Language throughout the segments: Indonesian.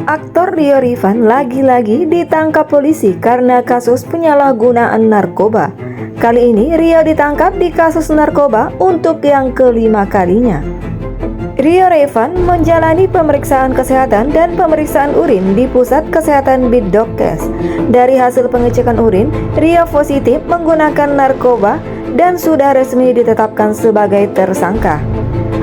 Aktor Rio Rifan lagi-lagi ditangkap polisi karena kasus penyalahgunaan narkoba. Kali ini Rio ditangkap di kasus narkoba untuk yang kelima kalinya. Rio Rifan menjalani pemeriksaan kesehatan dan pemeriksaan urin di Pusat Kesehatan Bidokes. Dari hasil pengecekan urin, Rio positif menggunakan narkoba dan sudah resmi ditetapkan sebagai tersangka.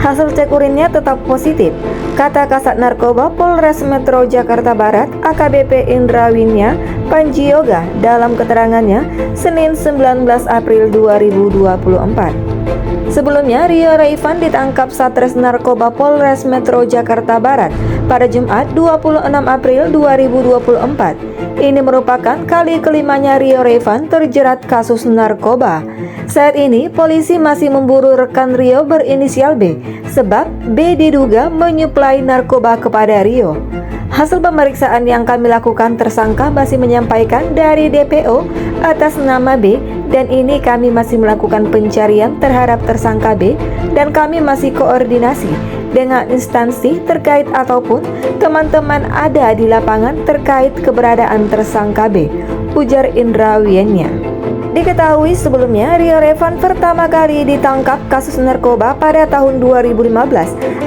Hasil cek urinnya tetap positif, kata Kasat Narkoba Polres Metro Jakarta Barat AKBP Indra Winya Panjioga dalam keterangannya Senin 19 April 2024. Sebelumnya, Rio Rifan ditangkap Satres Narkoba Polres Metro Jakarta Barat pada Jumat 26 April 2024. Ini merupakan kali kelimanya Rio Rifan terjerat kasus narkoba. Saat ini, polisi masih memburu rekan Rio berinisial B, sebab B diduga menyuplai narkoba kepada Rio. Hasil pemeriksaan yang kami lakukan, tersangka masih menyampaikan dari DPO atas nama B, dan ini kami masih melakukan pencarian terhadap tersangka B, dan kami masih koordinasi dengan instansi terkait ataupun teman-teman ada di lapangan terkait keberadaan tersangka B, ujar Indra Wienya. Diketahui sebelumnya Rio Rifan pertama kali ditangkap kasus narkoba pada tahun 2015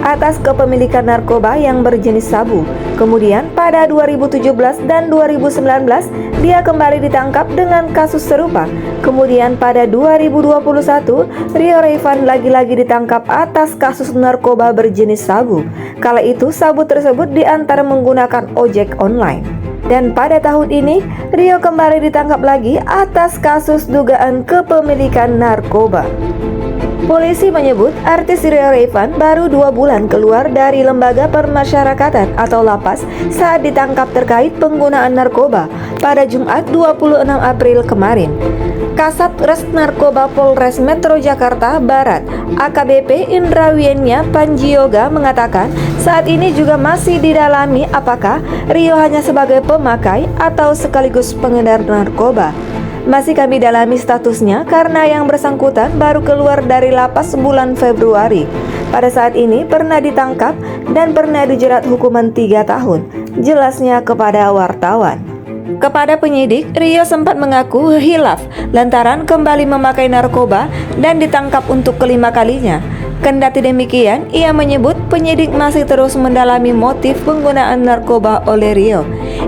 atas kepemilikan narkoba yang berjenis sabu. Kemudian pada 2017 dan 2019 dia kembali ditangkap dengan kasus serupa. Kemudian pada 2021 Rio Rifan lagi-lagi ditangkap atas kasus narkoba berjenis sabu. Kala itu sabu tersebut diantar menggunakan ojek online. Dan pada tahun ini, Rio kembali ditangkap lagi atas kasus dugaan kepemilikan narkoba. Polisi menyebut artis Rio Rifan baru 2 bulan keluar dari lembaga permasyarakatan atau lapas saat ditangkap terkait penggunaan narkoba pada Jumat 26 April kemarin. Kasat Res Narkoba Polres Metro Jakarta Barat AKBP Indra Wienya Panjioga mengatakan saat ini juga masih didalami apakah Rio hanya sebagai pemakai atau sekaligus pengedar narkoba. Masih kami dalami statusnya karena yang bersangkutan baru keluar dari lapas bulan Februari. Pada saat ini pernah ditangkap dan pernah dijerat hukuman 3 tahun, jelasnya kepada wartawan. Kepada penyidik, Rio sempat mengaku hilaf lantaran kembali memakai narkoba dan ditangkap untuk kelima kalinya. Kendati demikian, ia menyebut penyidik masih terus mendalami motif penggunaan narkoba oleh Rio.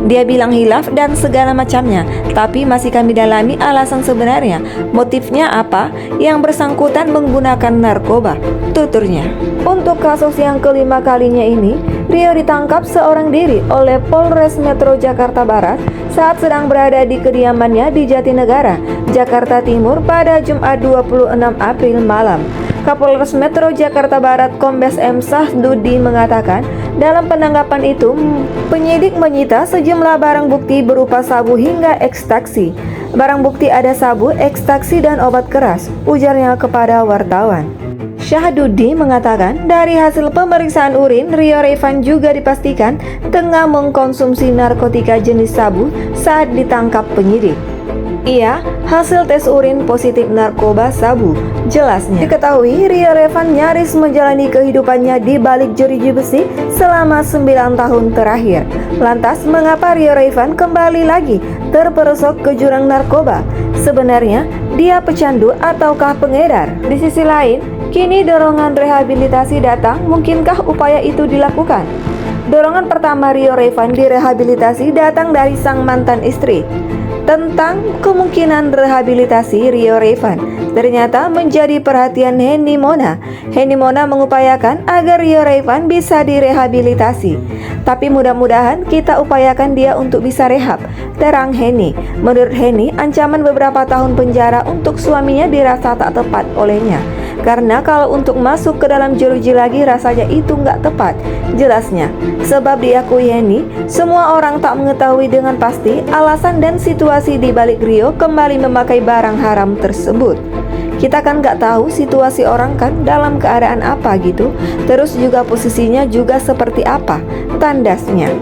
Dia bilang hilaf dan segala macamnya, tapi masih kami dalami alasan sebenarnya. Motifnya apa yang bersangkutan menggunakan narkoba, tuturnya. Untuk kasus yang kelima kalinya ini, Rio ditangkap seorang diri oleh Polres Metro Jakarta Barat saat sedang berada di kediamannya di Jatinegara, Jakarta Timur pada Jumat 26 April malam. Kapolres Metro Jakarta Barat Kombes M. Sahdudi mengatakan dalam penangkapan itu penyidik menyita sejumlah barang bukti berupa sabu hingga ekstasi. Barang bukti ada sabu, ekstasi dan obat keras, ujarnya kepada wartawan. Sahdudi mengatakan dari hasil pemeriksaan urin, Rio Rifan juga dipastikan tengah mengkonsumsi narkotika jenis sabu saat ditangkap penyidik. Ia hasil tes urin positif narkoba sabu, jelasnya. Diketahui Rio Rifan nyaris menjalani kehidupannya di balik jeruji besi selama 9 tahun terakhir. Lantas mengapa Rio Rifan kembali lagi terperosok ke jurang narkoba? Sebenarnya dia pecandu ataukah pengedar? Di sisi lain, kini dorongan rehabilitasi datang, mungkinkah upaya itu dilakukan? Dorongan pertama Rio Rifan direhabilitasi datang dari sang mantan istri. Tentang kemungkinan rehabilitasi Rio Rifan ternyata menjadi perhatian Henny Mona. Henny Mona mengupayakan agar Rio Rifan bisa direhabilitasi. Tapi mudah-mudahan kita upayakan dia untuk bisa rehab, terang Henny. Menurut Henny, ancaman beberapa tahun penjara untuk suaminya dirasa tak tepat olehnya. Karena kalau untuk masuk ke dalam jeruji lagi rasanya itu nggak tepat, jelasnya. Sebab diakui Henny, semua orang tak mengetahui dengan pasti alasan dan situasi di balik Rio kembali memakai barang haram tersebut. Kita kan nggak tahu situasi orang kan dalam keadaan apa gitu, terus juga posisinya juga seperti apa, tandasnya.